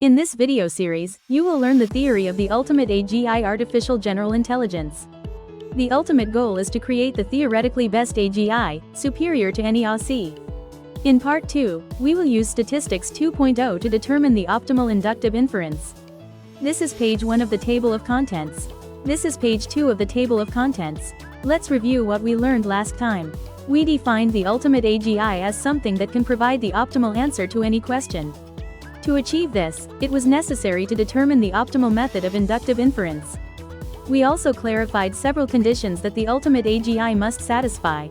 In this video series, you will learn the theory of the ultimate AGI artificial general intelligence. The ultimate goal is to create the theoretically best AGI, superior to any ASI. In part 2, we will use statistics 2.0 to determine the optimal inductive inference. This is page 1 of the table of contents. This is page 2 of the table of contents. Let's review what we learned last time. We defined the ultimate AGI as something that can provide the optimal answer to any question. To achieve this, it was necessary to determine the optimal method of inductive inference. We also clarified several conditions that the ultimate AGI must satisfy.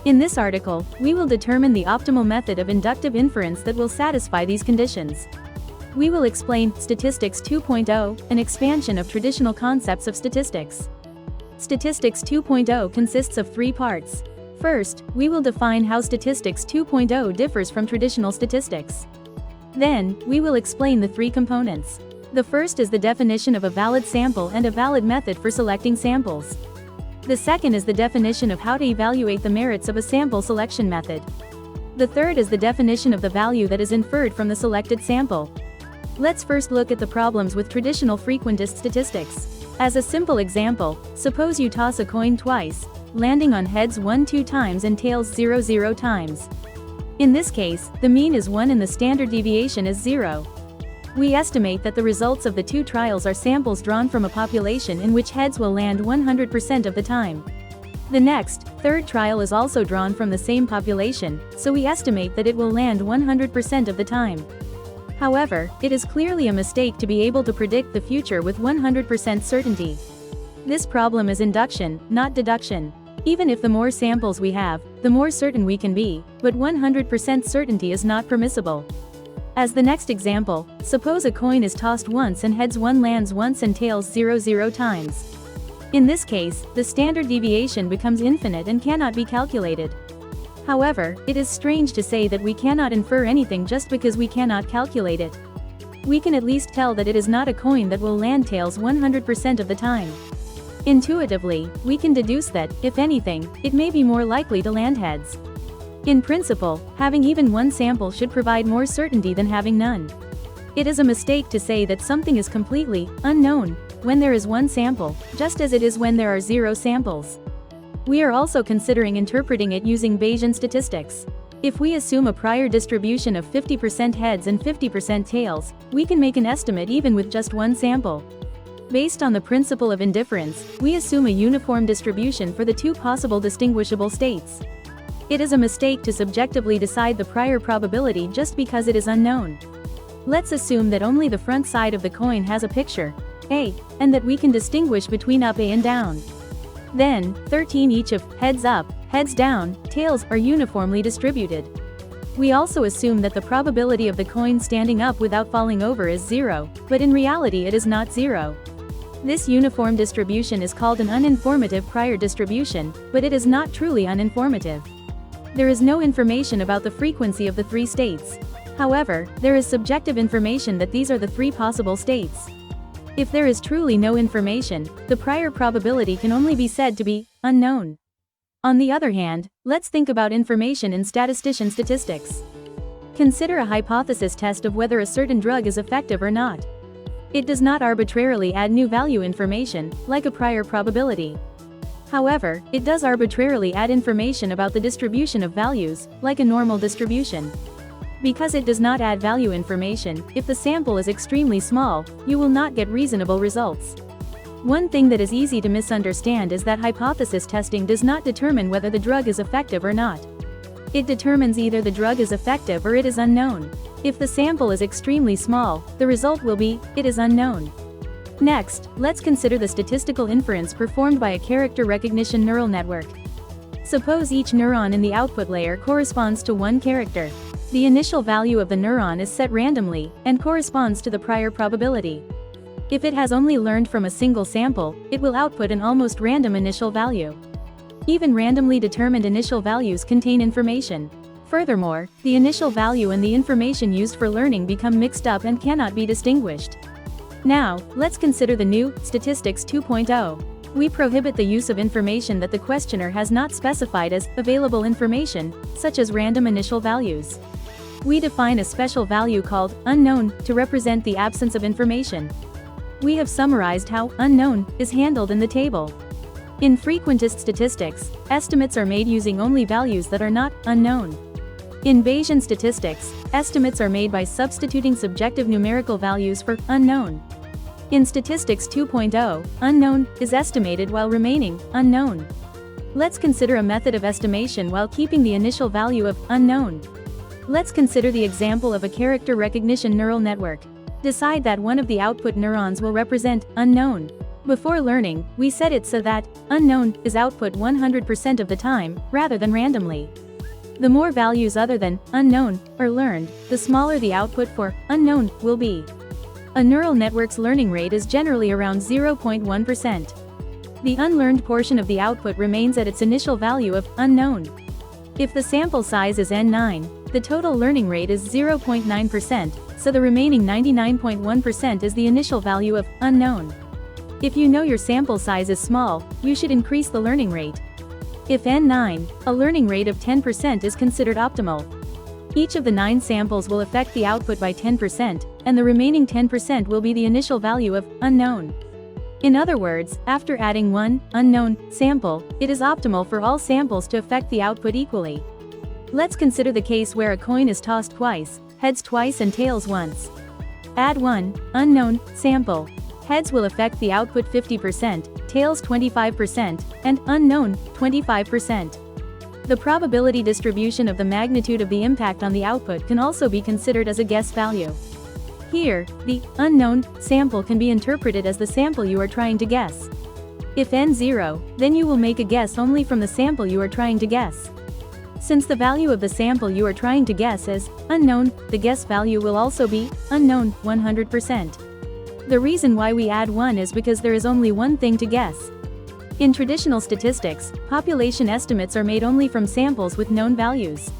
In this article, we will determine the optimal method of inductive inference that will satisfy these conditions. We will explain Statistics 2.0, an expansion of traditional concepts of statistics. Statistics 2.0 consists of 3 parts. First, we will define how Statistics 2.0 differs from traditional statistics. Then, we will explain the 3 components. The first is the definition of a valid sample and a valid method for selecting samples. The second is the definition of how to evaluate the merits of a sample selection method. The third is the definition of the value that is inferred from the selected sample. Let's first look at the problems with traditional frequentist statistics. As a simple example, suppose you toss a coin twice, landing on heads 1 times and tails 0 times. In this case, the mean is 1 and the standard deviation is 0. We estimate that the results of the 2 trials are samples drawn from a population in which heads will land 100% of the time. The next, third trial is also drawn from the same population, so we estimate that it will land 100% of the time. However, it is clearly a mistake to be able to predict the future with 100% certainty. This problem is induction, not deduction. Even if the more samples we have, the more certain we can be, but 100% certainty is not permissible. As the next example, suppose a coin is tossed once and heads 1 lands once and tails 0 times. In this case, the standard deviation becomes infinite and cannot be calculated. However, it is strange to say that we cannot infer anything just because we cannot calculate it. We can at least tell that it is not a coin that will land tails 100% of the time. Intuitively, we can deduce that, if anything, it may be more likely to land heads. In principle, having even one sample should provide more certainty than having none. It is a mistake to say that something is completely unknown when there is one sample, just as it is when there are 0 samples. We are also considering interpreting it using Bayesian statistics. If we assume a prior distribution of 50% heads and 50% tails, we can make an estimate even with just one sample. Based on the principle of indifference, we assume a uniform distribution for the 2 possible distinguishable states. It is a mistake to subjectively decide the prior probability just because it is unknown. Let's assume that only the front side of the coin has a picture, A, and that we can distinguish between up A and down. Then, 13 each of heads up, heads down, tails are uniformly distributed. We also assume that the probability of the coin standing up without falling over is 0, but in reality it is not 0. This uniform distribution is called an uninformative prior distribution, but it is not truly uninformative. There is no information about the frequency of the 3 states. However, there is subjective information that these are the 3 possible states. If there is truly no information, the prior probability can only be said to be unknown. On the other hand, let's think about information in statistician statistics. Consider a hypothesis test of whether a certain drug is effective or not. It does not arbitrarily add new value information, like a prior probability. However, it does arbitrarily add information about the distribution of values, like a normal distribution. Because it does not add value information, if the sample is extremely small, you will not get reasonable results. One thing that is easy to misunderstand is that hypothesis testing does not determine whether the drug is effective or not. It determines either the drug is effective or it is unknown. If the sample is extremely small, the result will be, it is unknown. Next, let's consider the statistical inference performed by a character recognition neural network. Suppose each neuron in the output layer corresponds to one character. The initial value of the neuron is set randomly, and corresponds to the prior probability. If it has only learned from a single sample, it will output an almost random initial value. Even randomly determined initial values contain information. Furthermore, the initial value and the information used for learning become mixed up and cannot be distinguished. Now, let's consider the new Statistics 2.0. We prohibit the use of information that the questioner has not specified as available information, such as random initial values. We define a special value called unknown to represent the absence of information. We have summarized how unknown is handled in the table. In frequentist statistics, estimates are made using only values that are not unknown. In Bayesian statistics, estimates are made by substituting subjective numerical values for unknown. In Statistics 2.0, unknown is estimated while remaining unknown. Let's consider a method of estimation while keeping the initial value of unknown. Let's consider the example of a character recognition neural network. Decide that one of the output neurons will represent unknown. Before learning, we set it so that unknown is output 100% of the time, rather than randomly. The more values other than unknown are learned, the smaller the output for unknown will be. A neural network's learning rate is generally around 0.1%. The unlearned portion of the output remains at its initial value of unknown. If the sample size is n9, the total learning rate is 0.9%, so the remaining 99.1% is the initial value of unknown. If you know your sample size is small, you should increase the learning rate. If n9, a learning rate of 10% is considered optimal. Each of the 9 samples will affect the output by 10%, and the remaining 10% will be the initial value of unknown. In other words, after adding one unknown sample, it is optimal for all samples to affect the output equally. Let's consider the case where a coin is tossed twice, heads twice and tails once. Add one unknown sample. Heads will affect the output 50%, tails 25%, and unknown 25%. The probability distribution of the magnitude of the impact on the output can also be considered as a guess value. Here, the unknown sample can be interpreted as the sample you are trying to guess. If n0, then you will make a guess only from the sample you are trying to guess. Since the value of the sample you are trying to guess is unknown, the guess value will also be unknown 100%. The reason why we add 1 is because there is only one thing to guess. In traditional statistics, population estimates are made only from samples with known values.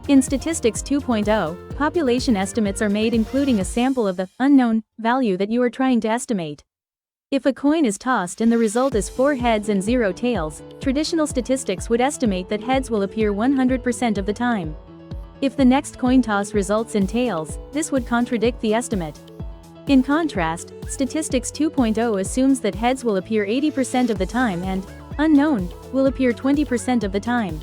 In Statistics 2.0, population estimates are made including a sample of the unknown value that you are trying to estimate. If a coin is tossed and the result is 4 heads and 0 tails, traditional statistics would estimate that heads will appear 100% of the time. If the next coin toss results in tails, this would contradict the estimate. In contrast, Statistics 2.0 assumes that heads will appear 80% of the time and unknown will appear 20% of the time.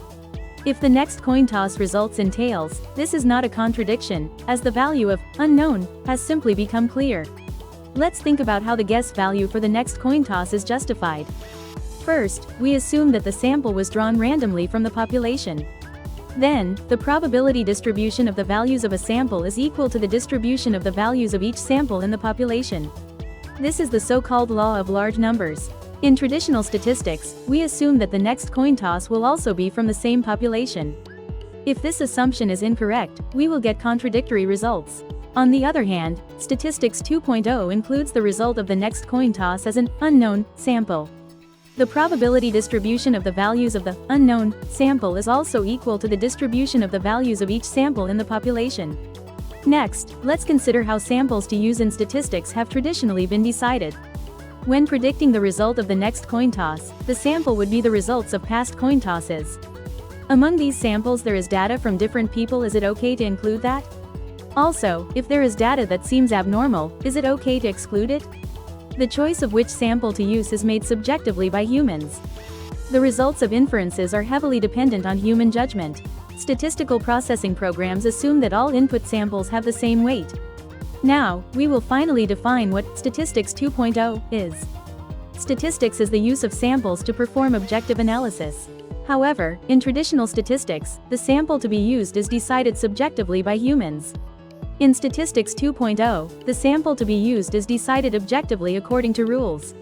If the next coin toss results in tails, this is not a contradiction, as the value of unknown has simply become clear. Let's think about how the guess value for the next coin toss is justified. First, we assume that the sample was drawn randomly from the population. Then, the probability distribution of the values of a sample is equal to the distribution of the values of each sample in the population. This is the so-called law of large numbers. In traditional statistics, we assume that the next coin toss will also be from the same population. If this assumption is incorrect, we will get contradictory results. On the other hand, Statistics 2.0 includes the result of the next coin toss as an unknown sample. The probability distribution of the values of the unknown sample is also equal to the distribution of the values of each sample in the population. Next, let's consider how samples to use in statistics have traditionally been decided. When predicting the result of the next coin toss, the sample would be the results of past coin tosses. Among these samples there is data from different people. Is it okay to include that? Also, if there is data that seems abnormal, is it okay to exclude it? The choice of which sample to use is made subjectively by humans. The results of inferences are heavily dependent on human judgment. Statistical processing programs assume that all input samples have the same weight. Now, we will finally define what Statistics 2.0 is. Statistics is the use of samples to perform objective analysis. However, in traditional statistics, the sample to be used is decided subjectively by humans. In Statistics 2.0, the sample to be used is decided objectively according to rules.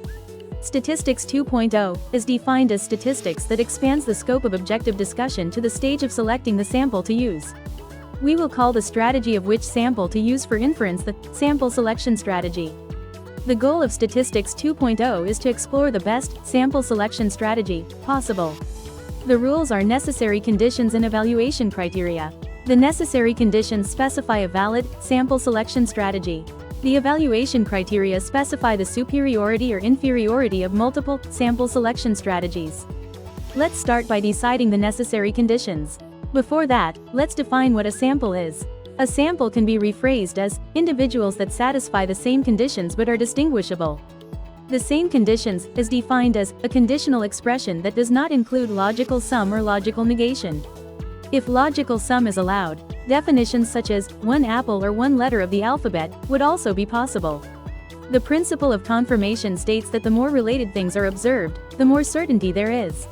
Statistics 2.0 is defined as statistics that expands the scope of objective discussion to the stage of selecting the sample to use. We will call the strategy of which sample to use for inference the sample selection strategy. The goal of Statistics 2.0 is to explore the best sample selection strategy possible. The rules are necessary conditions and evaluation criteria. The necessary conditions specify a valid sample selection strategy. The evaluation criteria specify the superiority or inferiority of multiple sample selection strategies. Let's start by deciding the necessary conditions. Before that, let's define what a sample is. A sample can be rephrased as individuals that satisfy the same conditions but are distinguishable. The same conditions is defined as a conditional expression that does not include logical sum or logical negation. If logical sum is allowed, definitions such as one apple or one letter of the alphabet would also be possible. The principle of confirmation states that the more related things are observed, the more certainty there is.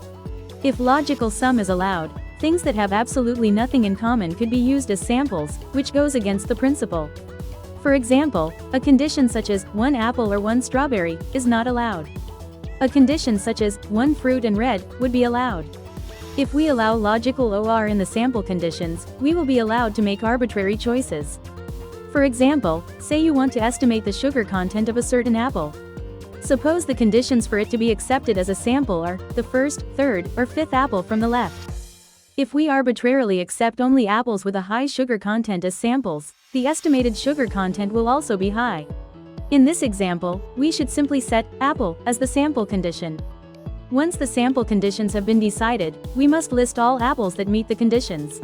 If logical sum is allowed, things that have absolutely nothing in common could be used as samples, which goes against the principle. For example, a condition such as one apple or one strawberry is not allowed. A condition such as one fruit and red would be allowed. If we allow logical OR in the sample conditions, we will be allowed to make arbitrary choices. For example, say you want to estimate the sugar content of a certain apple. Suppose the conditions for it to be accepted as a sample are the first, third, or fifth apple from the left. If we arbitrarily accept only apples with a high sugar content as samples, the estimated sugar content will also be high. In this example, we should simply set apple as the sample condition. Once the sample conditions have been decided, we must list all apples that meet the conditions.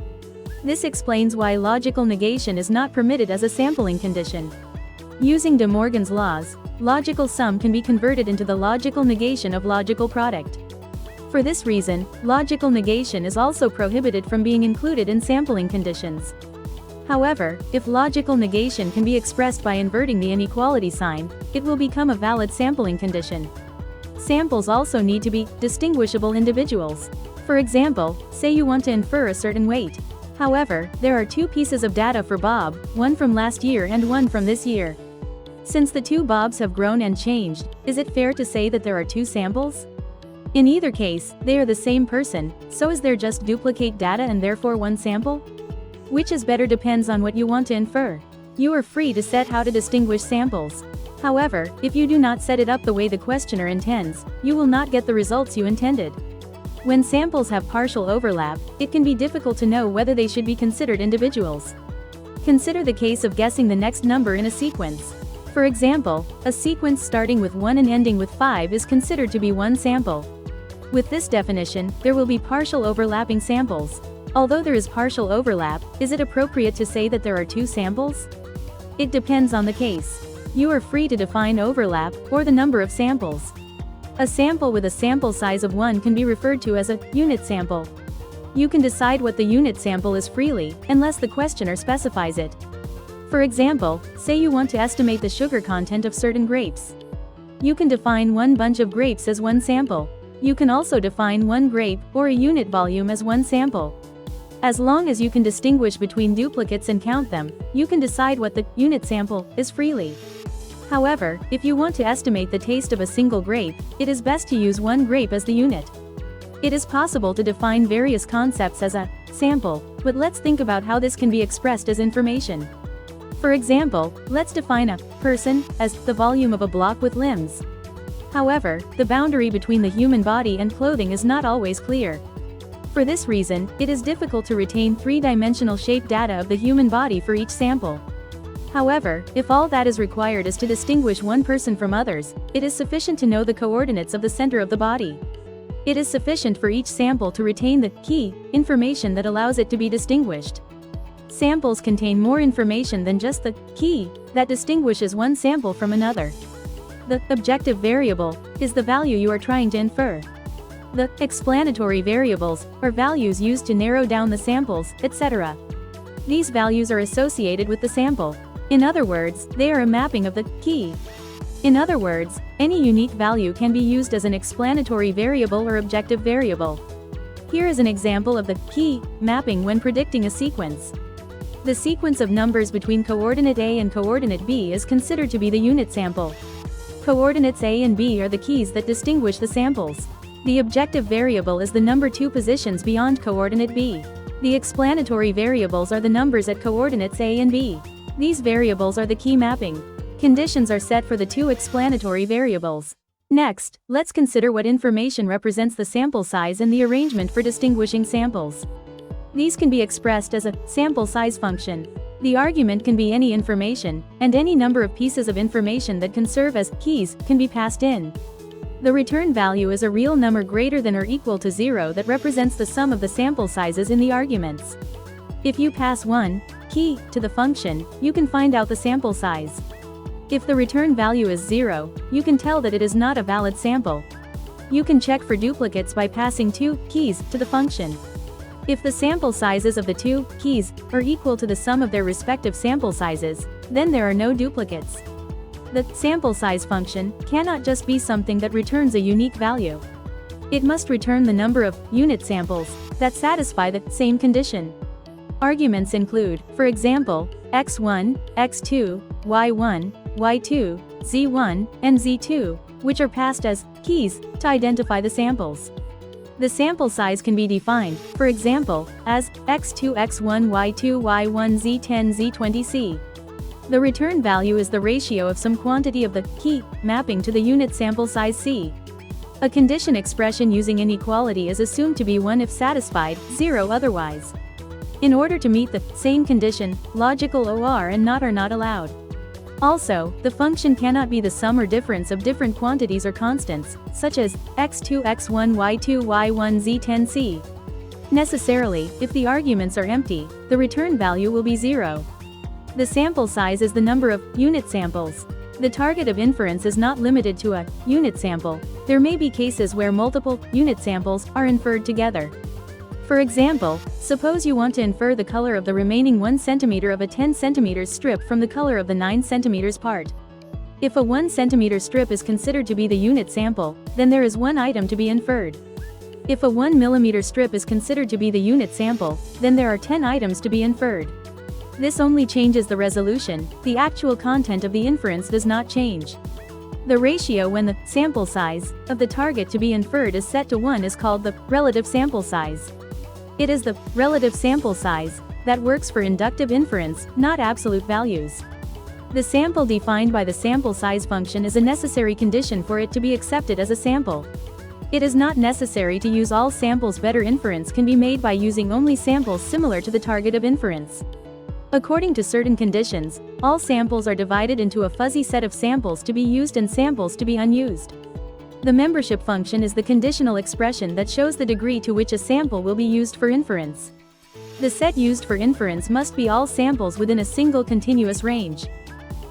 This explains why logical negation is not permitted as a sampling condition. Using De Morgan's laws, logical sum can be converted into the logical negation of logical product. For this reason, logical negation is also prohibited from being included in sampling conditions. However, if logical negation can be expressed by inverting the inequality sign, it will become a valid sampling condition. Samples also need to be distinguishable individuals. For example, say you want to infer a certain weight. However, there are two pieces of data for Bob, one from last year and one from this year. Since the two Bobs have grown and changed, is it fair to say that there are two samples? In either case, they are the same person, so is there just duplicate data and therefore one sample? Which is better depends on what you want to infer. You are free to set how to distinguish samples. However, if you do not set it up the way the questioner intends, you will not get the results you intended. When samples have partial overlap, it can be difficult to know whether they should be considered individuals. Consider the case of guessing the next number in a sequence. For example, a sequence starting with 1 and ending with 5 is considered to be one sample. With this definition, there will be partial overlapping samples. Although there is partial overlap, is it appropriate to say that there are two samples? It depends on the case. You are free to define overlap, or the number of samples. A sample with a sample size of 1 can be referred to as a unit sample. You can decide what the unit sample is freely, unless the questioner specifies it. For example, say you want to estimate the sugar content of certain grapes. You can define one bunch of grapes as one sample. You can also define one grape, or a unit volume as one sample. As long as you can distinguish between duplicates and count them, you can decide what the unit sample is freely. However, if you want to estimate the taste of a single grape, it is best to use one grape as the unit. It is possible to define various concepts as a sample, but let's think about how this can be expressed as information. For example, let's define a person as the volume of a block with limbs. However, the boundary between the human body and clothing is not always clear. For this reason, it is difficult to retain three-dimensional shape data of the human body for each sample. However, if all that is required is to distinguish one person from others, it is sufficient to know the coordinates of the center of the body. It is sufficient for each sample to retain the key information that allows it to be distinguished. Samples contain more information than just the key that distinguishes one sample from another. The objective variable is the value you are trying to infer. The explanatory variables are values used to narrow down the samples, etc. These values are associated with the sample. In other words, they are a mapping of the key. In other words, any unique value can be used as an explanatory variable or objective variable. Here is an example of the key mapping when predicting a sequence. The sequence of numbers between coordinate A and coordinate B is considered to be the unit sample. Coordinates A and B are the keys that distinguish the samples. The objective variable is the number 2 positions beyond coordinate B. The explanatory variables are the numbers at coordinates A and B. These variables are the key mapping. Conditions are set for the 2 explanatory variables. Next, let's consider what information represents the sample size and the arrangement for distinguishing samples. These can be expressed as a sample size function. The argument can be any information, and any number of pieces of information that can serve as keys can be passed in. The return value is a real number greater than or equal to 0 that represents the sum of the sample sizes in the arguments. If you pass 1, key to the function, you can find out the sample size. If the return value is 0, you can tell that it is not a valid sample. You can check for duplicates by passing 2 keys to the function. If the sample sizes of the 2 keys are equal to the sum of their respective sample sizes, then there are no duplicates. The sample size function cannot just be something that returns a unique value. It must return the number of unit samples that satisfy the same condition. Arguments include, for example, x1, x2, y1, y2, z1, and z2, which are passed as keys to identify the samples. The sample size can be defined, for example, as x2, x1, y2, y1, z10, z20c. The return value is the ratio of some quantity of the key mapping to the unit sample size c. A condition expression using inequality is assumed to be 1 if satisfied, 0 otherwise. In order to meet the same condition, logical OR and NOT are not allowed. Also, the function cannot be the sum or difference of different quantities or constants, such as x2, x1, y2, y1, z10c. Necessarily, if the arguments are empty, the return value will be 0. The sample size is the number of unit samples. The target of inference is not limited to a unit sample. There may be cases where multiple unit samples are inferred together. For example, suppose you want to infer the color of the remaining 1 cm of a 10 cm strip from the color of the 9 cm part. If a 1 cm strip is considered to be the unit sample, then there is 1 item to be inferred. If a 1 mm strip is considered to be the unit sample, then there are 10 items to be inferred. This only changes the resolution, the actual content of the inference does not change. The ratio when the sample size of the target to be inferred is set to 1 is called the relative sample size. It is the relative sample size that works for inductive inference, not absolute values. The sample defined by the sample size function is a necessary condition for it to be accepted as a sample. It is not necessary to use all samples. Better inference can be made by using only samples similar to the target of inference. According to certain conditions, all samples are divided into a fuzzy set of samples to be used and samples to be unused. The membership function is the conditional expression that shows the degree to which a sample will be used for inference. The set used for inference must be all samples within a single continuous range.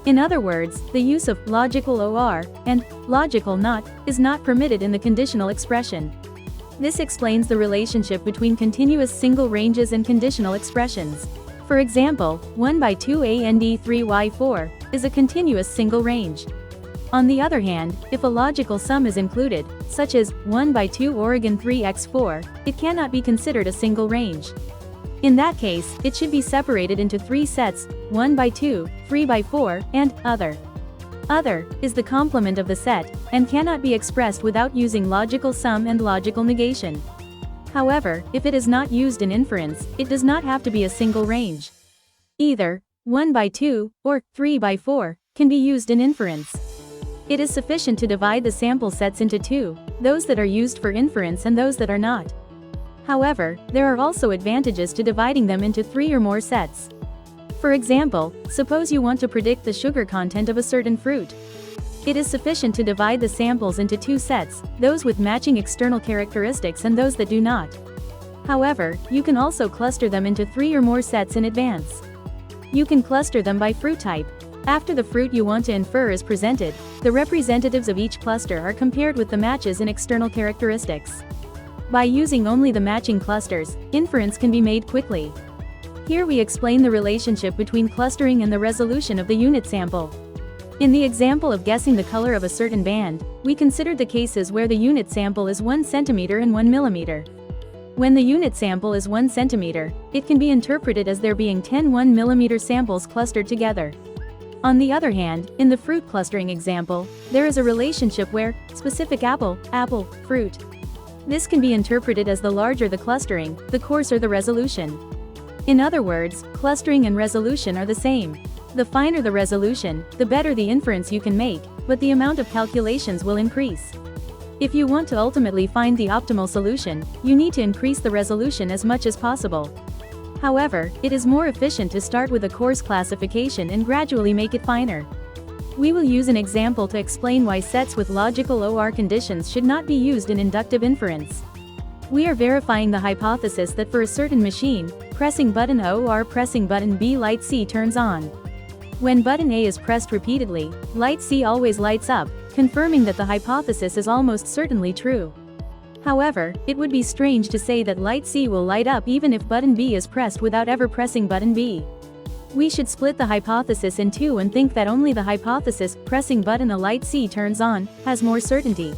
In other words, the use of logical OR and logical NOT is not permitted in the conditional expression. This explains the relationship between continuous single ranges and conditional expressions. For example, 1 by 2 and 3y4 is a continuous single range. On the other hand, if a logical sum is included, such as 1 by 2 Oregon 3x4, it cannot be considered a single range. In that case, it should be separated into 3 sets, 1 by 2, 3 by 4, and other. Other is the complement of the set, and cannot be expressed without using logical sum and logical negation. However, if it is not used in inference, it does not have to be a single range. Either 1 by 2 or 3 by 4 can be used in inference. It is sufficient to divide the sample sets into 2, those that are used for inference and those that are not. However, there are also advantages to dividing them into 3 or more sets. For example, suppose you want to predict the sugar content of a certain fruit. It is sufficient to divide the samples into 2 sets, those with matching external characteristics and those that do not. However, you can also cluster them into 3 or more sets in advance. You can cluster them by fruit type. After the fruit you want to infer is presented, the representatives of each cluster are compared with the matches in external characteristics. By using only the matching clusters, inference can be made quickly. Here we explain the relationship between clustering and the resolution of the unit sample. In the example of guessing the color of a certain band, we considered the cases where the unit sample is 1 cm and 1 mm. When the unit sample is 1 cm, it can be interpreted as there being 10 1 mm samples clustered together. On the other hand, in the fruit clustering example, there is a relationship where specific apple, fruit. This can be interpreted as the larger the clustering, the coarser the resolution. In other words, clustering and resolution are the same. The finer the resolution, the better the inference you can make, but the amount of calculations will increase. If you want to ultimately find the optimal solution, you need to increase the resolution as much as possible. However, it is more efficient to start with a coarse classification and gradually make it finer. We will use an example to explain why sets with logical OR conditions should not be used in inductive inference. We are verifying the hypothesis that for a certain machine, pressing button O or pressing button B, light C turns on. When button A is pressed repeatedly, light C always lights up, confirming that the hypothesis is almost certainly true. However, it would be strange to say that light C will light up even if button B is pressed without ever pressing button B. We should split the hypothesis in two and think that only the hypothesis, pressing button A light C turns on, has more certainty.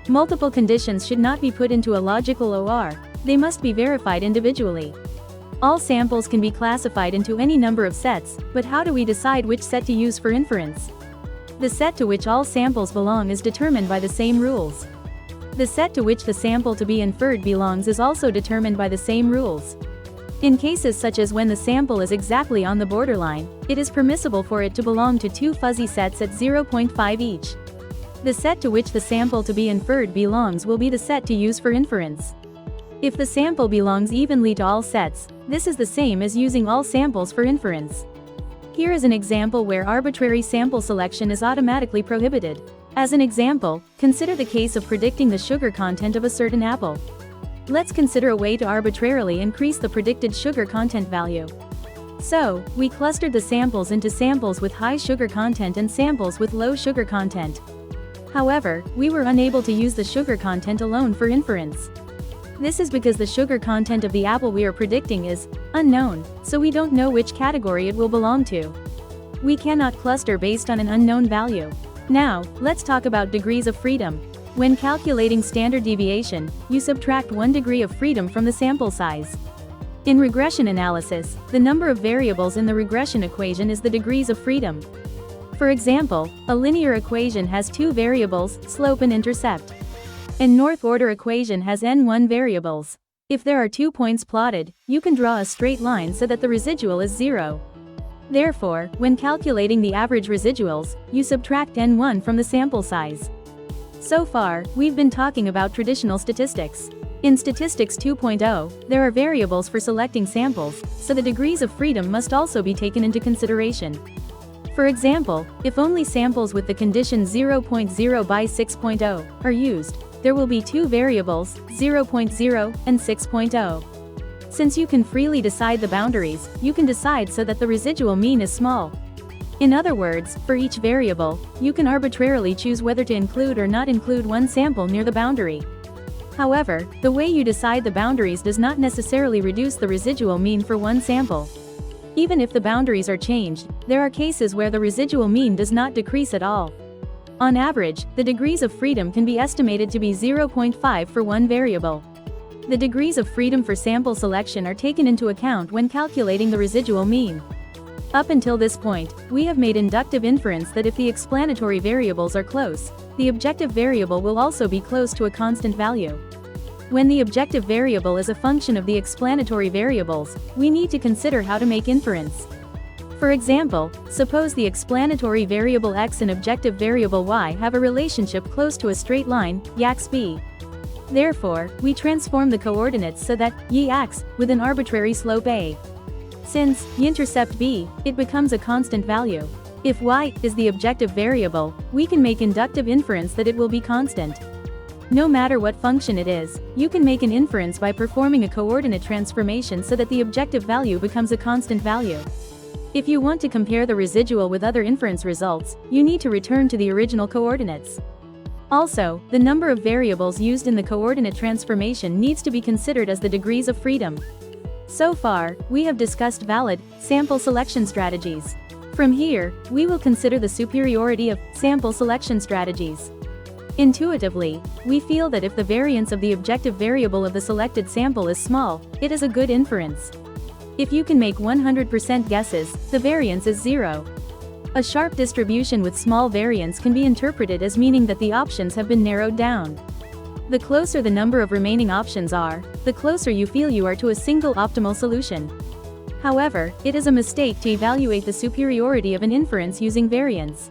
Multiple conditions should not be put into a logical OR, they must be verified individually. All samples can be classified into any number of sets, but how do we decide which set to use for inference? The set to which all samples belong is determined by the same rules. The set to which the sample to be inferred belongs is also determined by the same rules. In cases such as when the sample is exactly on the borderline, it is permissible for it to belong to two fuzzy sets at 0.5 each. The set to which the sample to be inferred belongs will be the set to use for inference. If the sample belongs evenly to all sets, this is the same as using all samples for inference. Here is an example where arbitrary sample selection is automatically prohibited. As an example, consider the case of predicting the sugar content of a certain apple. Let's consider a way to arbitrarily increase the predicted sugar content value. So, we clustered the samples into samples with high sugar content and samples with low sugar content. However, we were unable to use the sugar content alone for inference. This is because the sugar content of the apple we are predicting is unknown, so we don't know which category it will belong to. We cannot cluster based on an unknown value. Now, let's talk about degrees of freedom. When calculating standard deviation, you subtract 1 degree of freedom from the sample size. In regression analysis, the number of variables in the regression equation is the degrees of freedom. For example, a linear equation has two variables, slope and intercept. An north-order equation has n1 variables. If there are 2 points plotted, you can draw a straight line so that the residual is 0. Therefore, when calculating the average residuals, you subtract n1 from the sample size. So far, we've been talking about traditional statistics. In Statistics 2.0, there are variables for selecting samples, so the degrees of freedom must also be taken into consideration. For example, if only samples with the condition 0.0 by 6.0 are used, there will be two variables, 0.0 and 6.0. Since you can freely decide the boundaries, you can decide so that the residual mean is small. In other words, for each variable, you can arbitrarily choose whether to include or not include one sample near the boundary. However, the way you decide the boundaries does not necessarily reduce the residual mean for one sample. Even if the boundaries are changed, there are cases where the residual mean does not decrease at all. On average, the degrees of freedom can be estimated to be 0.5 for one variable. The degrees of freedom for sample selection are taken into account when calculating the residual mean. Up until this point, we have made inductive inference that if the explanatory variables are close, the objective variable will also be close to a constant value. When the objective variable is a function of the explanatory variables, we need to consider how to make inference. For example, suppose the explanatory variable x and objective variable y have a relationship close to a straight line, y-axis b. Therefore, we transform the coordinates so that y-axis with an arbitrary slope a. Since y-intercept b, it becomes a constant value. If y is the objective variable, we can make inductive inference that it will be constant. No matter what function it is, you can make an inference by performing a coordinate transformation so that the objective value becomes a constant value. If you want to compare the residual with other inference results, you need to return to the original coordinates. Also, the number of variables used in the coordinate transformation needs to be considered as the degrees of freedom. So far, we have discussed valid, sample selection strategies. From here, we will consider the superiority of sample selection strategies. Intuitively, we feel that if the variance of the objective variable of the selected sample is small, it is a good inference. If you can make 100% guesses, the variance is 0. A sharp distribution with small variance can be interpreted as meaning that the options have been narrowed down. The closer the number of remaining options are, the closer you feel you are to a single optimal solution. However, it is a mistake to evaluate the superiority of an inference using variance.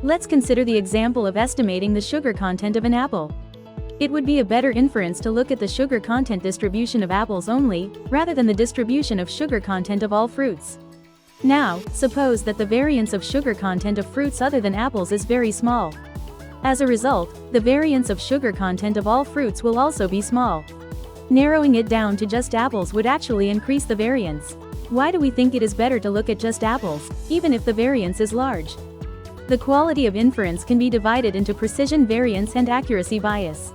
Let's consider the example of estimating the sugar content of an apple. It would be a better inference to look at the sugar content distribution of apples only, rather than the distribution of sugar content of all fruits. Now, suppose that the variance of sugar content of fruits other than apples is very small. As a result, the variance of sugar content of all fruits will also be small. Narrowing it down to just apples would actually increase the variance. Why do we think it is better to look at just apples, even if the variance is large? The quality of inference can be divided into precision variance and accuracy bias.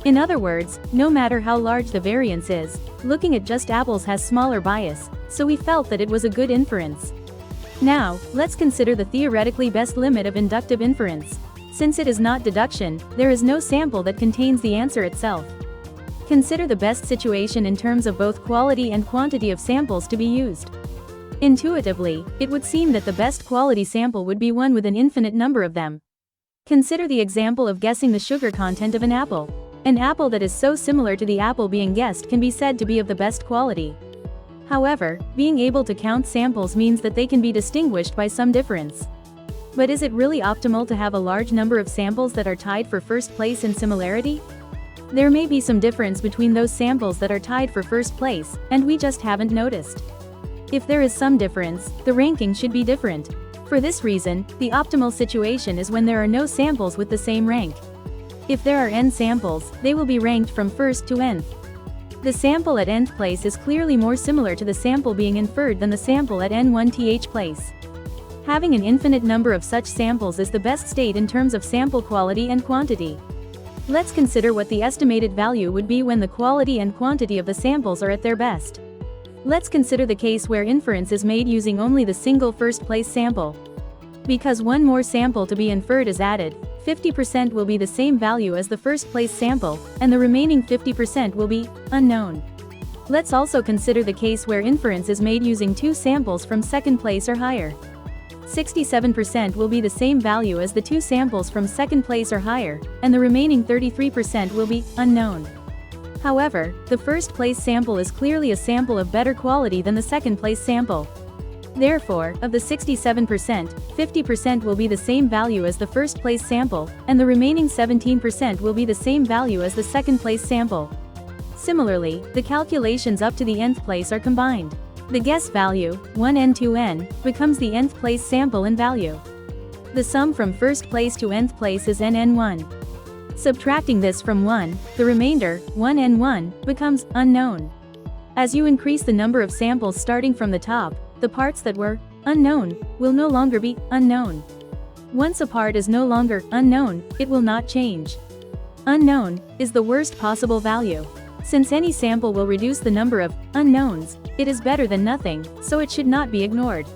In other words, no matter how large the variance is, looking at just apples has smaller bias, so we felt that it was a good inference. Now, let's consider the theoretically best limit of inductive inference. Since it is not deduction, there is no sample that contains the answer itself. Consider the best situation in terms of both quality and quantity of samples to be used. Intuitively, it would seem that the best quality sample would be one with an infinite number of them. Consider the example of guessing the sugar content of an apple. An apple that is so similar to the apple being guessed can be said to be of the best quality. However, being able to count samples means that they can be distinguished by some difference. But is it really optimal to have a large number of samples that are tied for first place in similarity? There may be some difference between those samples that are tied for first place, and we just haven't noticed. If there is some difference, the ranking should be different. For this reason, the optimal situation is when there are no samples with the same rank. If there are n samples, they will be ranked from first to nth. The sample at nth place is clearly more similar to the sample being inferred than the sample at n1th place. Having an infinite number of such samples is the best state in terms of sample quality and quantity. Let's consider what the estimated value would be when the quality and quantity of the samples are at their best. Let's consider the case where inference is made using only the single first place sample. Because one more sample to be inferred is added, 50% will be the same value as the first place sample, and the remaining 50% will be unknown. Let's also consider the case where inference is made using two samples from second place or higher. 67% will be the same value as the two samples from second place or higher, and the remaining 33% will be unknown. However, the first place sample is clearly a sample of better quality than the second place sample. Therefore, of the 67%, 50% will be the same value as the first place sample, and the remaining 17% will be the same value as the second place sample. Similarly, the calculations up to the nth place are combined. The guess value, 1n2n, becomes the nth place sample in value. The sum from first place to nth place is nn1. Subtracting this from 1, the remainder, 1n1, becomes unknown. As you increase the number of samples starting from the top, the parts that were unknown will no longer be unknown. Once a part is no longer unknown, it will not change. Unknown is the worst possible value. Since any sample will reduce the number of unknowns, it is better than nothing, so it should not be ignored.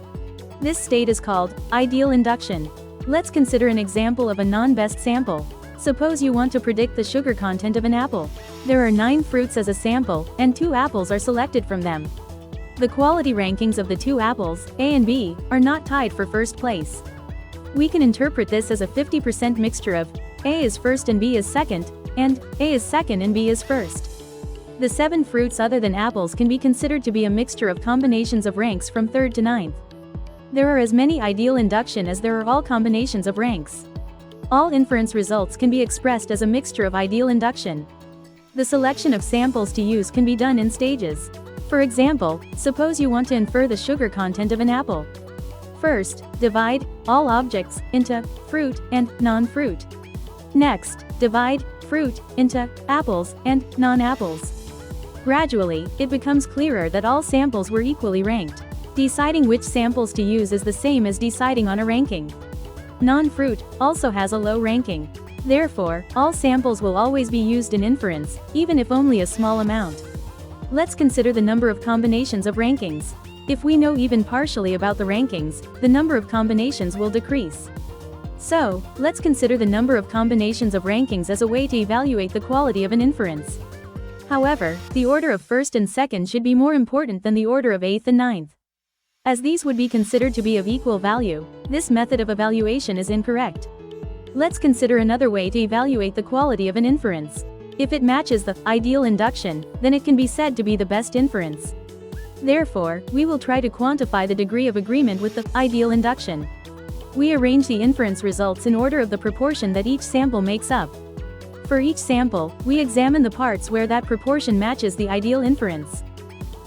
This state is called ideal induction. Let's consider an example of a non-best sample. Suppose you want to predict the sugar content of an apple. There are 9 fruits as a sample, and 2 apples are selected from them. The quality rankings of the 2 apples, A and B, are not tied for first place. We can interpret this as a 50% mixture of A is first and B is second, and A is second and B is first. The 7 fruits other than apples can be considered to be a mixture of combinations of ranks from 3rd to 9th. There are as many ideal induction as there are all combinations of ranks. All inference results can be expressed as a mixture of ideal induction. The selection of samples to use can be done in stages. For example, suppose you want to infer the sugar content of an apple. First, divide all objects into fruit and non-fruit. Next, divide fruit into apples and non-apples. Gradually, it becomes clearer that all samples were equally ranked. Deciding which samples to use is the same as deciding on a ranking. Non-fruit also has a low ranking. Therefore, all samples will always be used in inference, even if only a small amount. Let's consider the number of combinations of rankings. If we know even partially about the rankings, the number of combinations will decrease. So, let's consider the number of combinations of rankings as a way to evaluate the quality of an inference. However, the order of first and second should be more important than the order of 8th and 9th. As these would be considered to be of equal value, this method of evaluation is incorrect. Let's consider another way to evaluate the quality of an inference. If it matches the ideal induction, then it can be said to be the best inference. Therefore, we will try to quantify the degree of agreement with the ideal induction. We arrange the inference results in order of the proportion that each sample makes up. For each sample, we examine the parts where that proportion matches the ideal inference.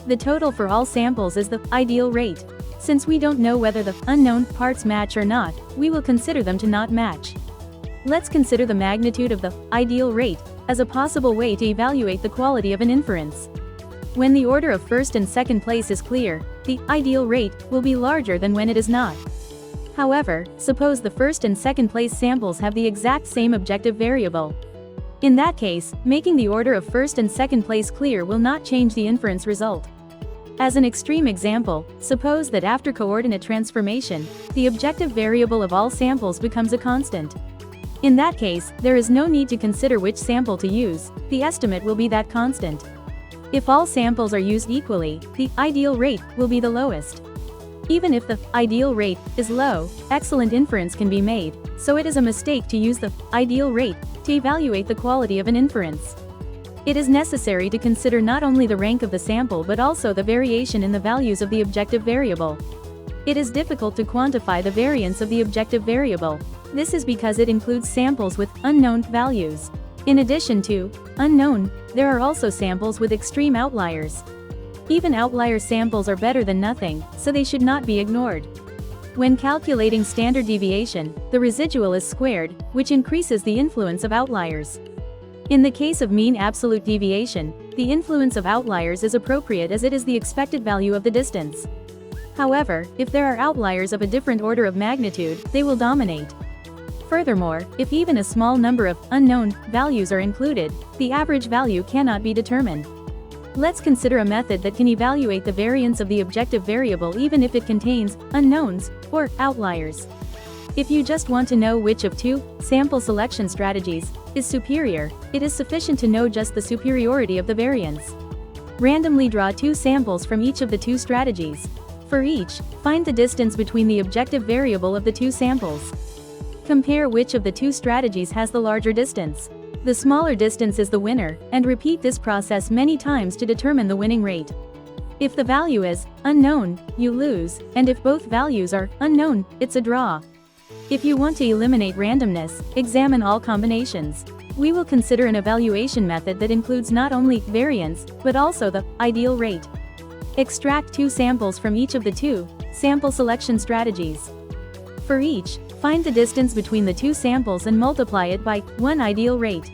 The total for all samples is the ideal rate. Since we don't know whether the unknown parts match or not, we will consider them to not match. Let's consider the magnitude of the ideal rate, as a possible way to evaluate the quality of an inference. When the order of first and second place is clear, the ideal rate will be larger than when it is not. However, suppose the first and second place samples have the exact same objective variable. In that case, making the order of first and second place clear will not change the inference result. As an extreme example, suppose that after coordinate transformation, the objective variable of all samples becomes a constant. In that case, there is no need to consider which sample to use, the estimate will be that constant. If all samples are used equally, the ideal rate will be the lowest. Even if the ideal rate is low, excellent inference can be made, so it is a mistake to use the ideal rate to evaluate the quality of an inference. It is necessary to consider not only the rank of the sample but also the variation in the values of the objective variable. It is difficult to quantify the variance of the objective variable. This is because it includes samples with unknown values. In addition to unknown, there are also samples with extreme outliers. Even outlier samples are better than nothing, so they should not be ignored. When calculating standard deviation, the residual is squared, which increases the influence of outliers. In the case of mean absolute deviation, the influence of outliers is appropriate as it is the expected value of the distance. However, if there are outliers of a different order of magnitude, they will dominate. Furthermore, if even a small number of unknown values are included, the average value cannot be determined. Let's consider a method that can evaluate the variance of the objective variable even if it contains unknowns or outliers. If you just want to know which of two sample selection strategies is superior, it is sufficient to know just the superiority of the variance. Randomly draw two samples from each of the two strategies. For each, find the distance between the objective variable of the two samples. Compare which of the two strategies has the larger distance. The smaller distance is the winner, and repeat this process many times to determine the winning rate. If the value is unknown, you lose, and if both values are unknown, it's a draw. If you want to eliminate randomness, examine all combinations. We will consider an evaluation method that includes not only variance, but also the ideal rate. Extract two samples from each of the two sample selection strategies. For each, find the distance between the two samples and multiply it by one ideal rate.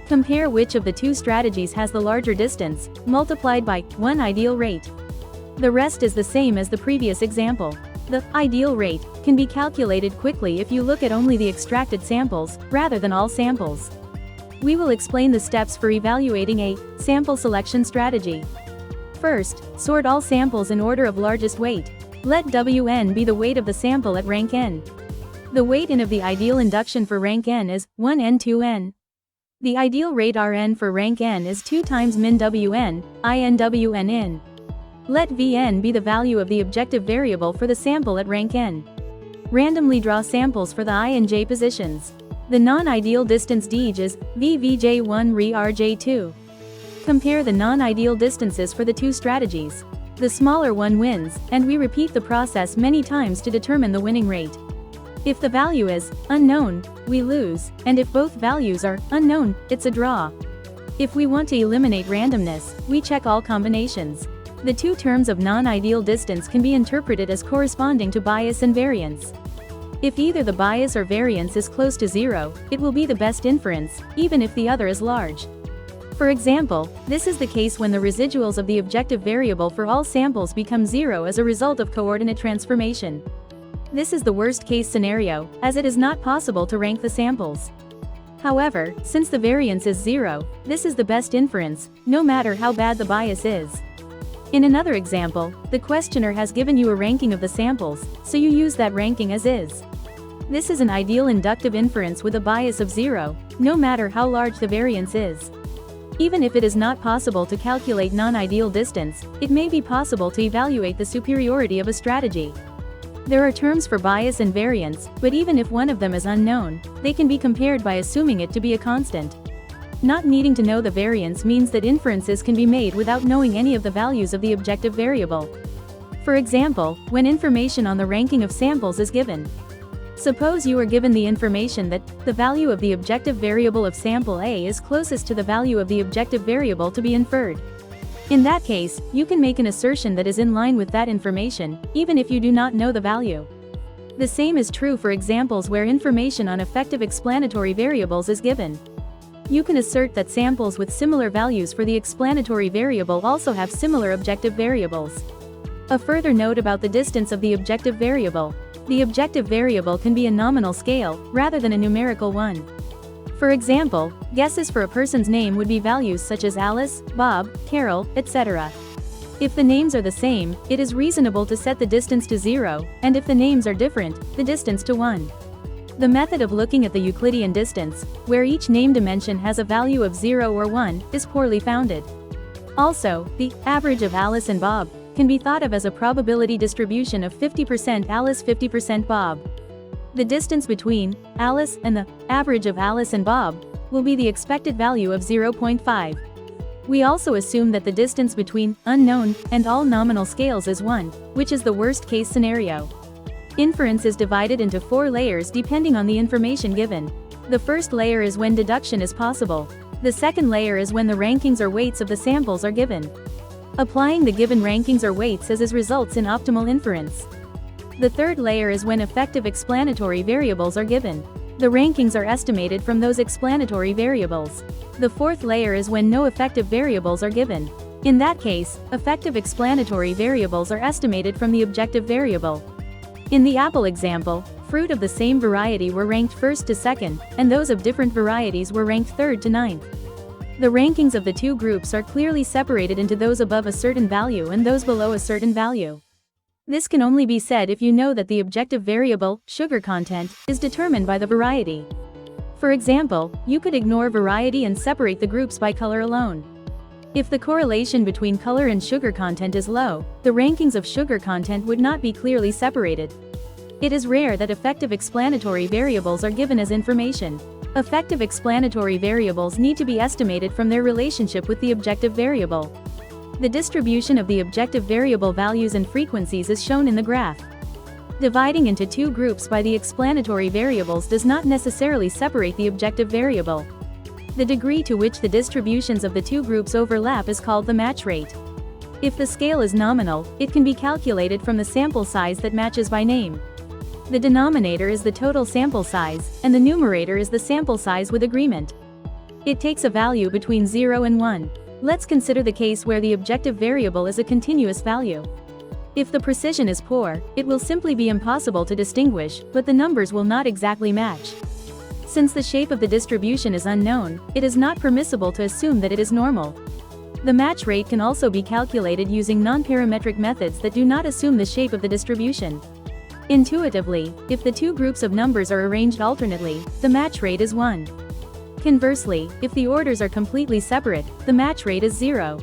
Compare which of the two strategies has the larger distance, multiplied by one ideal rate. The rest is the same as the previous example. The ideal rate can be calculated quickly if you look at only the extracted samples, rather than all samples. We will explain the steps for evaluating a sample selection strategy. First, sort all samples in order of largest weight. Let Wn be the weight of the sample at rank n. The weight in of the ideal induction for rank n is 1n2n. The ideal rate Rn for rank n is 2 times min Wn, InWn in. Let Vn be the value of the objective variable for the sample at rank n. Randomly draw samples for the I and j positions. The non-ideal distance dij is VVJ1 re Rj2. Compare the non-ideal distances for the two strategies. The smaller one wins, and we repeat the process many times to determine the winning rate. If the value is unknown, we lose, and if both values are unknown, it's a draw. If we want to eliminate randomness, we check all combinations. The two terms of non-ideal distance can be interpreted as corresponding to bias and variance. If either the bias or variance is close to zero, it will be the best inference, even if the other is large. For example, this is the case when the residuals of the objective variable for all samples become zero as a result of coordinate transformation. This is the worst-case scenario, as it is not possible to rank the samples. However, since the variance is zero, this is the best inference, no matter how bad the bias is. In another example, the questioner has given you a ranking of the samples, so you use that ranking as is. This is an ideal inductive inference with a bias of zero, no matter how large the variance is. Even if it is not possible to calculate non-ideal distance, it may be possible to evaluate the superiority of a strategy. There are terms for bias and variance, but even if one of them is unknown, they can be compared by assuming it to be a constant. Not needing to know the variance means that inferences can be made without knowing any of the values of the objective variable. For example, when information on the ranking of samples is given. Suppose you are given the information that the value of the objective variable of sample A is closest to the value of the objective variable to be inferred. In that case, you can make an assertion that is in line with that information, even if you do not know the value. The same is true for examples where information on effective explanatory variables is given. You can assert that samples with similar values for the explanatory variable also have similar objective variables. A further note about the distance of the objective variable. The objective variable can be a nominal scale, rather than a numerical one. For example, guesses for a person's name would be values such as Alice, Bob, Carol, etc. If the names are the same, it is reasonable to set the distance to 0, and if the names are different, the distance to 1. The method of looking at the Euclidean distance, where each name dimension has a value of 0 or 1, is poorly founded. Also, the average of Alice and Bob can be thought of as a probability distribution of 50% Alice 50% Bob. The distance between Alice and the average of Alice and Bob will be the expected value of 0.5. We also assume that the distance between unknown and all nominal scales is 1, which is the worst-case scenario. Inference is divided into 4 layers depending on the information given. The first layer is when deduction is possible. The second layer is when the rankings or weights of the samples are given. Applying the given rankings or weights as is results in optimal inference. The third layer is when effective explanatory variables are given. The rankings are estimated from those explanatory variables. The fourth layer is when no effective variables are given. In that case, effective explanatory variables are estimated from the objective variable. In the apple example, fruit of the same variety were ranked first to second, and those of different varieties were ranked third to ninth. The rankings of the two groups are clearly separated into those above a certain value and those below a certain value. This can only be said if you know that the objective variable, sugar content, is determined by the variety. For example, you could ignore variety and separate the groups by color alone. If the correlation between color and sugar content is low, the rankings of sugar content would not be clearly separated. It is rare that effective explanatory variables are given as information. Effective explanatory variables need to be estimated from their relationship with the objective variable. The distribution of the objective variable values and frequencies is shown in the graph. Dividing into two groups by the explanatory variables does not necessarily separate the objective variable. The degree to which the distributions of the two groups overlap is called the match rate. If the scale is nominal, it can be calculated from the sample size that matches by name. The denominator is the total sample size, and the numerator is the sample size with agreement. It takes a value between 0 and 1. Let's consider the case where the objective variable is a continuous value. If the precision is poor, it will simply be impossible to distinguish, but the numbers will not exactly match. Since the shape of the distribution is unknown, it is not permissible to assume that it is normal. The match rate can also be calculated using non-parametric methods that do not assume the shape of the distribution. Intuitively, if the two groups of numbers are arranged alternately, the match rate is 1. Conversely, if the orders are completely separate, the match rate is 0.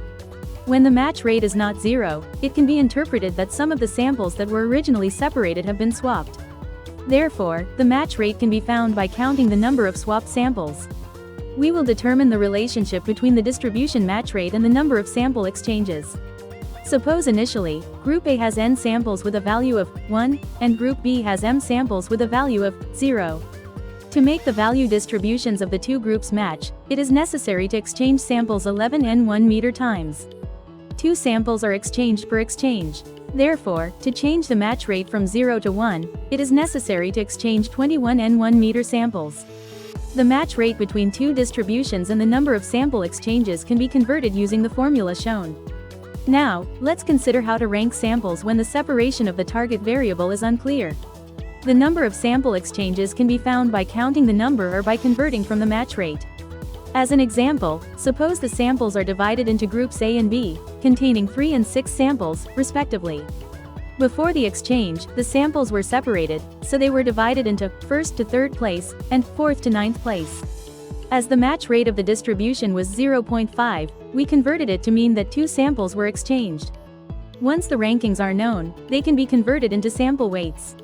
When the match rate is not 0, it can be interpreted that some of the samples that were originally separated have been swapped. Therefore, the match rate can be found by counting the number of swapped samples. We will determine the relationship between the distribution match rate and the number of sample exchanges. Suppose initially, Group A has n samples with a value of 1, and Group B has m samples with a value of 0. To make the value distributions of the two groups match, it is necessary to exchange samples 11n1 meter times. 2 samples are exchanged per exchange. Therefore, to change the match rate from 0 to 1, it is necessary to exchange 21n1 meter samples. The match rate between two distributions and the number of sample exchanges can be converted using the formula shown. Now, let's consider how to rank samples when the separation of the target variable is unclear. The number of sample exchanges can be found by counting the number or by converting from the match rate. As an example, suppose the samples are divided into groups A and B, containing 3 and 6 samples, respectively. Before the exchange, the samples were separated, so they were divided into first to third place, and fourth to ninth place. As the match rate of the distribution was 0.5, we converted it to mean that 2 samples were exchanged. Once the rankings are known, they can be converted into sample weights.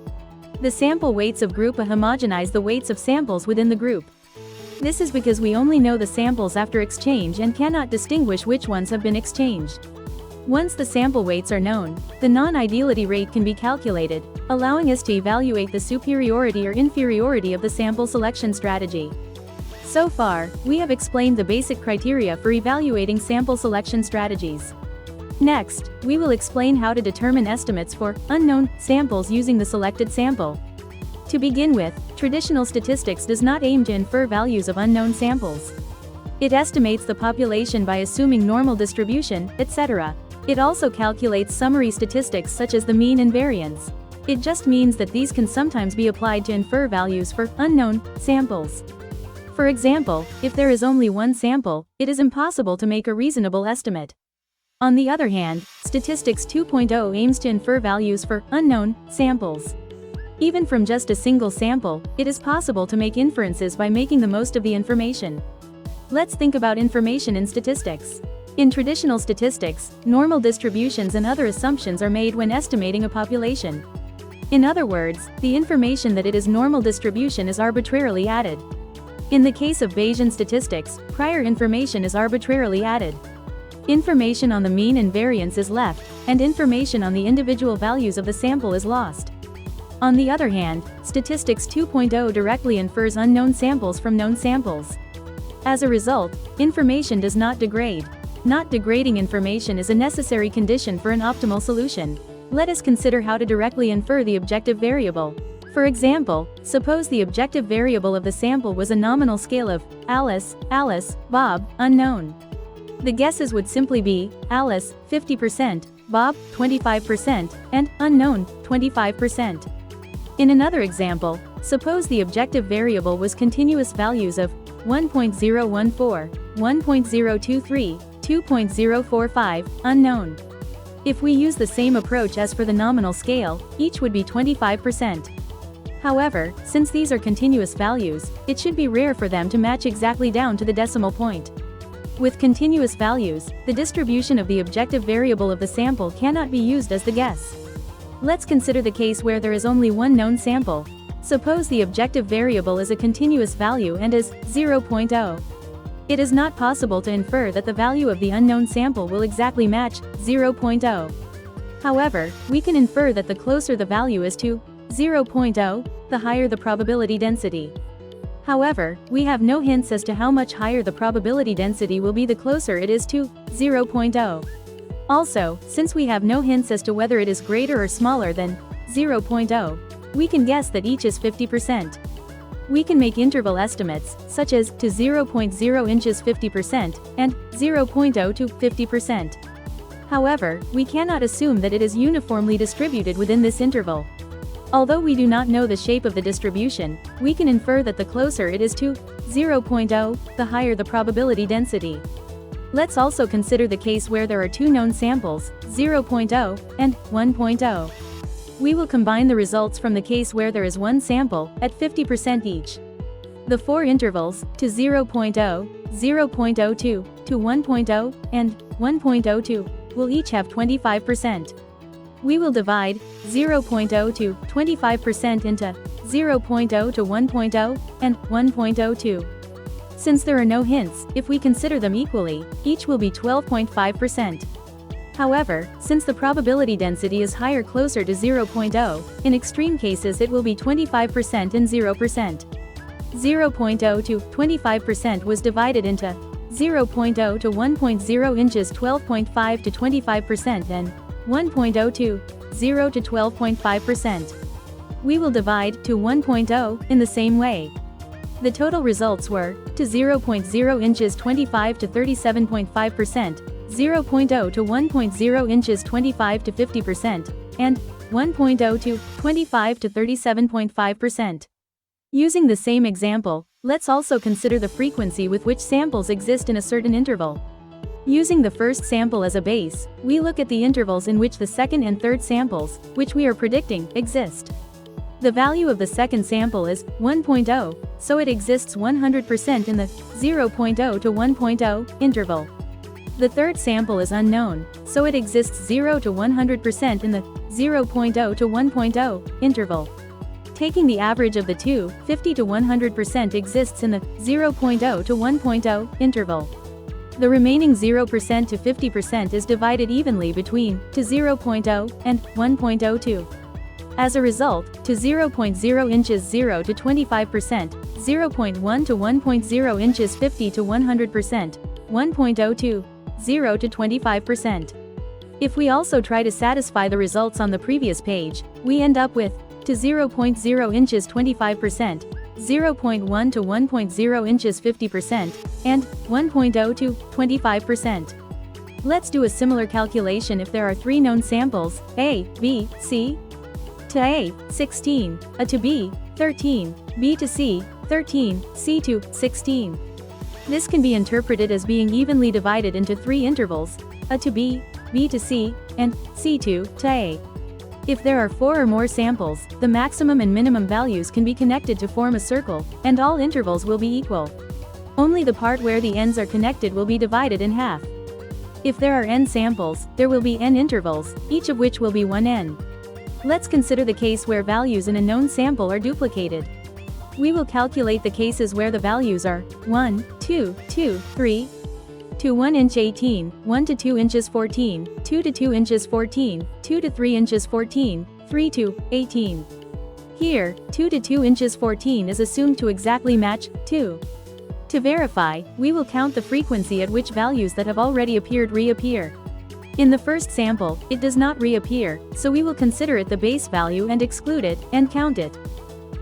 The sample weights of group A homogenize the weights of samples within the group. This is because we only know the samples after exchange and cannot distinguish which ones have been exchanged. Once the sample weights are known, the non-ideality rate can be calculated, allowing us to evaluate the superiority or inferiority of the sample selection strategy. So far, we have explained the basic criteria for evaluating sample selection strategies. Next, we will explain how to determine estimates for unknown samples using the selected sample. To begin with, traditional statistics does not aim to infer values of unknown samples. It estimates the population by assuming normal distribution, etc. It also calculates summary statistics such as the mean and variance. It just means that these can sometimes be applied to infer values for unknown samples. For example, if there is only one sample, it is impossible to make a reasonable estimate. On the other hand, Statistics 2.0 aims to infer values for unknown samples. Even from just a single sample, it is possible to make inferences by making the most of the information. Let's think about information in statistics. In traditional statistics, normal distributions and other assumptions are made when estimating a population. In other words, the information that it is normal distribution is arbitrarily added. In the case of Bayesian statistics, prior information is arbitrarily added. Information on the mean and variance is left, and information on the individual values of the sample is lost. On the other hand, Statistics 2.0 directly infers unknown samples from known samples. As a result, information does not degrade. Not degrading information is a necessary condition for an optimal solution. Let us consider how to directly infer the objective variable. For example, suppose the objective variable of the sample was a nominal scale of Alice, Bob, unknown. The guesses would simply be Alice, 50%, Bob, 25%, and unknown, 25%. In another example, suppose the objective variable was continuous values of 1.014, 1.023, 2.045, unknown. If we use the same approach as for the nominal scale, each would be 25%. However, since these are continuous values, it should be rare for them to match exactly down to the decimal point. With continuous values, the distribution of the objective variable of the sample cannot be used as the guess. Let's consider the case where there is only one known sample. Suppose the objective variable is a continuous value and is 0.0. It is not possible to infer that the value of the unknown sample will exactly match 0.0. However, we can infer that the closer the value is to 0.0, the higher the probability density. However, we have no hints as to how much higher the probability density will be the closer it is to 0.0. Also, since we have no hints as to whether it is greater or smaller than 0.0, we can guess that each is 50%. We can make interval estimates, such as to 0.0 inches 50% and 0.0 to 50%. However, we cannot assume that it is uniformly distributed within this interval. Although we do not know the shape of the distribution, we can infer that the closer it is to 0.0, the higher the probability density. Let's also consider the case where there are two known samples, 0.0 and 1.0. We will combine the results from the case where there is one sample, at 50% each. The four intervals, to 0.0, 0.02, to 1.0, and 1.02, will each have 25%. We will divide 0.0 to 25% into 0.0 to 1.0 and 1.02. Since there are no hints, if we consider them equally, each will be 12.5%. However, since the probability density is higher closer to 0.0, in extreme cases it will be 25% and 0%. 0.0 to 25% was divided into 0.0 to 1.0 inches 12.5 to 25% and 1.02, 0 to 12.5%. We will divide to 1.0 in the same way. The total results were to 0.0 inches 25 to 37.5%, 0.0 to 1.0 inches 25 to 50%, and 1.0 to 25 to 37.5%. Using the same example, let's also consider the frequency with which samples exist in a certain interval. Using the first sample as a base, we look at the intervals in which the second and third samples, which we are predicting, exist. The value of the second sample is 1.0, so it exists 100% in the 0.0 to 1.0 interval. The third sample is unknown, so it exists 0 to 100% in the 0.0 to 1.0 interval. Taking the average of the two, 50 to 100% exists in the 0.0 to 1.0 interval. The remaining 0% to 50% is divided evenly between to 0.0 and 1.02. As a result, to 0.0 inches 0 to 25%, 0.1 to 1.0 inches 50 to 100%, 1.02, 0 to 25%. If we also try to satisfy the results on the previous page, we end up with to 0.0 inches 25%, 0.1 to 1.0 inches 50%, and 1.0 to 25%. Let's do a similar calculation if there are three known samples, A, B, C. To A, 16, A to B, 13, B to C, 13, C to 16. This can be interpreted as being evenly divided into three intervals, A to B, B to C, and C to A. If there are four or more samples, the maximum and minimum values can be connected to form a circle, and all intervals will be equal. Only the part where the ends are connected will be divided in half. If there are n samples, there will be n intervals, each of which will be 1n. Let's consider the case where values in a known sample are duplicated. We will calculate the cases where the values are 1, 2, 2, 3, to 1 inch 18, 1 to 2 inches 14, 2 to 2 inches 14, 2 to 3 inches 14, 3 to 18. Here, 2 to 2 inches 14 is assumed to exactly match 2. To verify, we will count the frequency at which values that have already appeared reappear. In the first sample, it does not reappear, so we will consider it the base value and exclude it, and count it.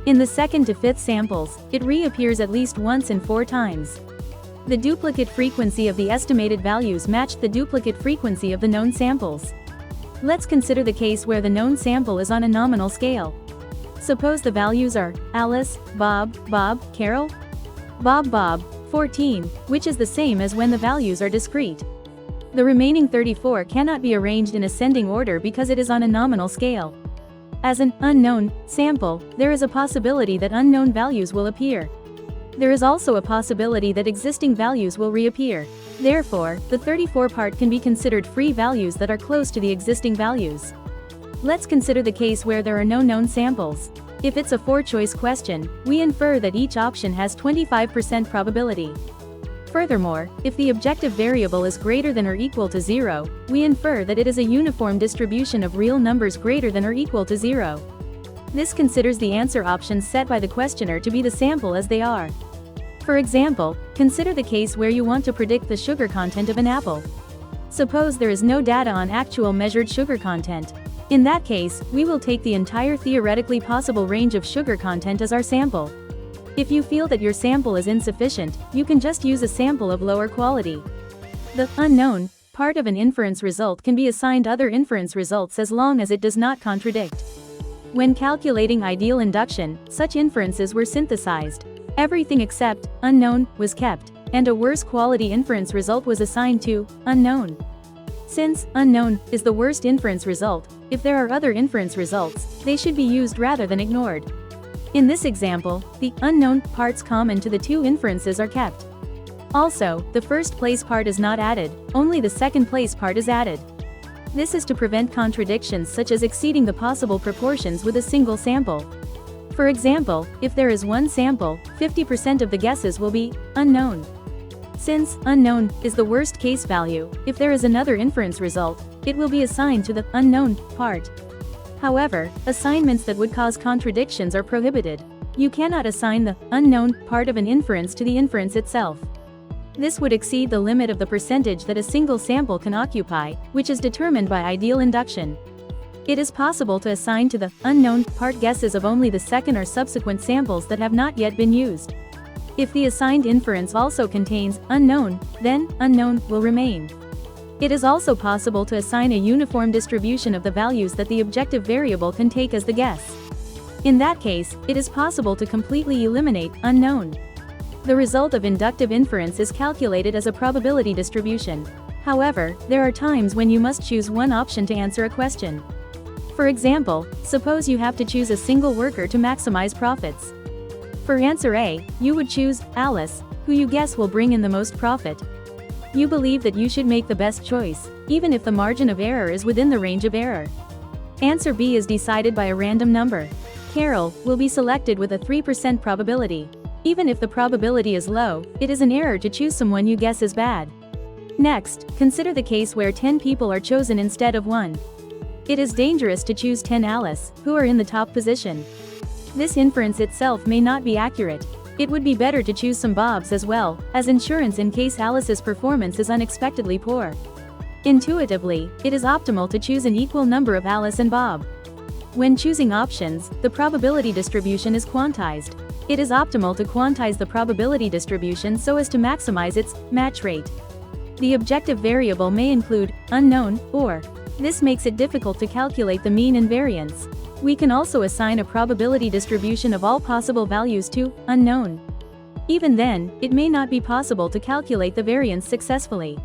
In the second to fifth samples, it reappears at least once and 4 times. The duplicate frequency of the estimated values matched the duplicate frequency of the known samples. Let's consider the case where the known sample is on a nominal scale. Suppose the values are Alice, Bob, Carol, Bob, 14, which is the same as when the values are discrete. The remaining 34 cannot be arranged in ascending order because it is on a nominal scale. As an unknown sample, there is a possibility that unknown values will appear. There is also a possibility that existing values will reappear. Therefore, the 34 part can be considered free values that are close to the existing values. Let's consider the case where there are no known samples. If it's a 4-choice question, we infer that each option has 25% probability. Furthermore, if the objective variable is greater than or equal to 0, we infer that it is a uniform distribution of real numbers greater than or equal to 0. This considers the answer options set by the questioner to be the sample as they are. For example, consider the case where you want to predict the sugar content of an apple. Suppose there is no data on actual measured sugar content. In that case, we will take the entire theoretically possible range of sugar content as our sample. If you feel that your sample is insufficient, you can just use a sample of lower quality. The unknown part of an inference result can be assigned other inference results as long as it does not contradict. When calculating ideal induction, such inferences were synthesized. Everything except unknown was kept, and a worse quality inference result was assigned to unknown. Since unknown is the worst inference result, if there are other inference results, they should be used rather than ignored. In this example, the unknown parts common to the two inferences are kept. Also, the first place part is not added, only the second place part is added. This is to prevent contradictions such as exceeding the possible proportions with a single sample. For example, if there is one sample, 50% of the guesses will be unknown. Since unknown is the worst case value, if there is another inference result, it will be assigned to the unknown part. However, assignments that would cause contradictions are prohibited. You cannot assign the unknown part of an inference to the inference itself. This would exceed the limit of the percentage that a single sample can occupy, which is determined by ideal induction. It is possible to assign to the unknown part guesses of only the second or subsequent samples that have not yet been used. If the assigned inference also contains unknown, then unknown will remain. It is also possible to assign a uniform distribution of the values that the objective variable can take as the guess. In that case, it is possible to completely eliminate unknown. The result of inductive inference is calculated as a probability distribution. However, there are times when you must choose one option to answer a question. For example, suppose you have to choose a single worker to maximize profits. For answer A, you would choose Alice, who you guess will bring in the most profit. You believe that you should make the best choice, even if the margin of error is within the range of error. Answer B is decided by a random number. Carol will be selected with a 3% probability. Even if the probability is low, it is an error to choose someone you guess is bad. Next, consider the case where 10 people are chosen instead of 1. It is dangerous to choose 10 Alice, who are in the top position. This inference itself may not be accurate. It would be better to choose some Bobs as well, as insurance in case Alice's performance is unexpectedly poor. Intuitively, it is optimal to choose an equal number of Alice and Bob. When choosing options, the probability distribution is quantized. It is optimal to quantize the probability distribution so as to maximize its match rate. The objective variable may include unknown or. This makes it difficult to calculate the mean and variance. We can also assign a probability distribution of all possible values to unknown. Even then, it may not be possible to calculate the variance successfully.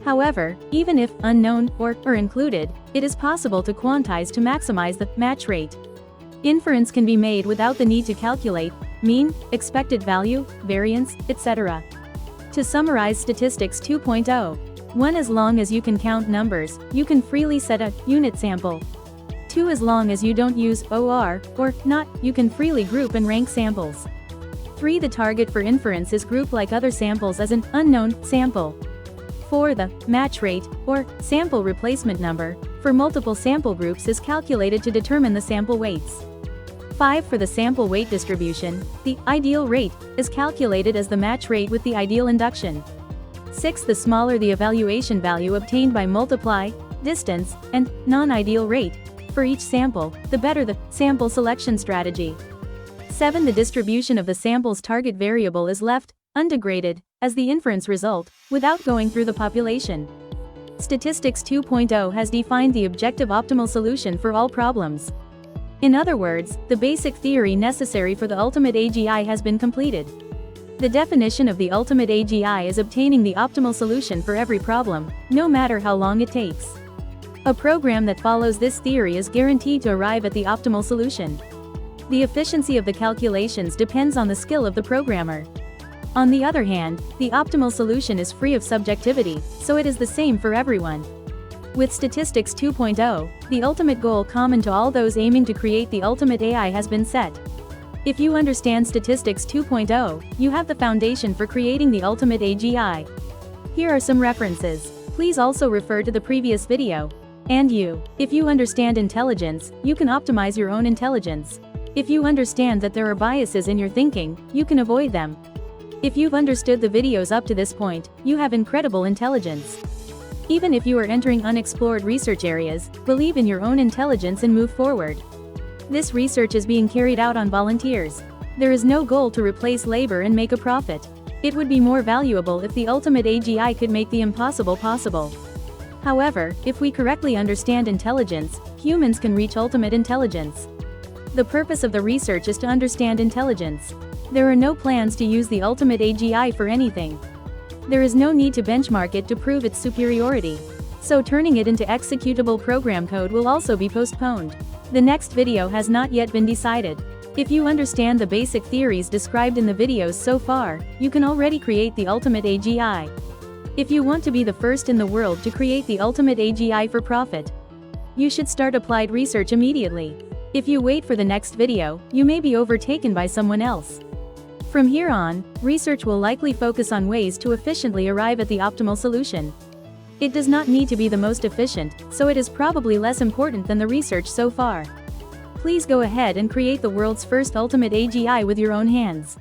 However, even if unknown or are included, it is possible to quantize to maximize the match rate. Inference can be made without the need to calculate mean, expected value, variance, etc. To summarize Statistics 2.0. 1. As long as you can count numbers, you can freely set a unit sample. 2. As long as you don't use OR or not, you can freely group and rank samples. 3. The target for inference is grouped like other samples as an unknown sample. 4. The match rate, or sample replacement number, for multiple sample groups is calculated to determine the sample weights. 5. For the sample weight distribution, the ideal rate is calculated as the match rate with the ideal induction. 6. The smaller the evaluation value obtained by multiply, distance, and non-ideal rate for each sample, the better the sample selection strategy. 7. The distribution of the sample's target variable is left undegraded as the inference result, without going through the population. Statistics 2.0 has defined the objective optimal solution for all problems. In other words, the basic theory necessary for the ultimate AGI has been completed. The definition of the ultimate AGI is obtaining the optimal solution for every problem, no matter how long it takes. A program that follows this theory is guaranteed to arrive at the optimal solution. The efficiency of the calculations depends on the skill of the programmer. On the other hand, the optimal solution is free of subjectivity, so it is the same for everyone. With Statistics 2.0, the ultimate goal common to all those aiming to create the ultimate AI has been set. If you understand Statistics 2.0, you have the foundation for creating the ultimate AGI. Here are some references. Please also refer to the previous video. And if you understand intelligence, you can optimize your own intelligence. If you understand that there are biases in your thinking, you can avoid them. If you've understood the videos up to this point, you have incredible intelligence. Even if you are entering unexplored research areas, believe in your own intelligence and move forward. This research is being carried out on volunteers. There is no goal to replace labor and make a profit. It would be more valuable if the ultimate AGI could make the impossible possible. However, if we correctly understand intelligence, humans can reach ultimate intelligence. The purpose of the research is to understand intelligence. There are no plans to use the ultimate AGI for anything. There is no need to benchmark it to prove its superiority. So turning it into executable program code will also be postponed. The next video has not yet been decided. If you understand the basic theories described in the videos so far, you can already create the ultimate AGI. If you want to be the first in the world to create the ultimate AGI for profit, you should start applied research immediately. If you wait for the next video, you may be overtaken by someone else. From here on, research will likely focus on ways to efficiently arrive at the optimal solution. It does not need to be the most efficient, so it is probably less important than the research so far. Please go ahead and create the world's first ultimate AGI with your own hands.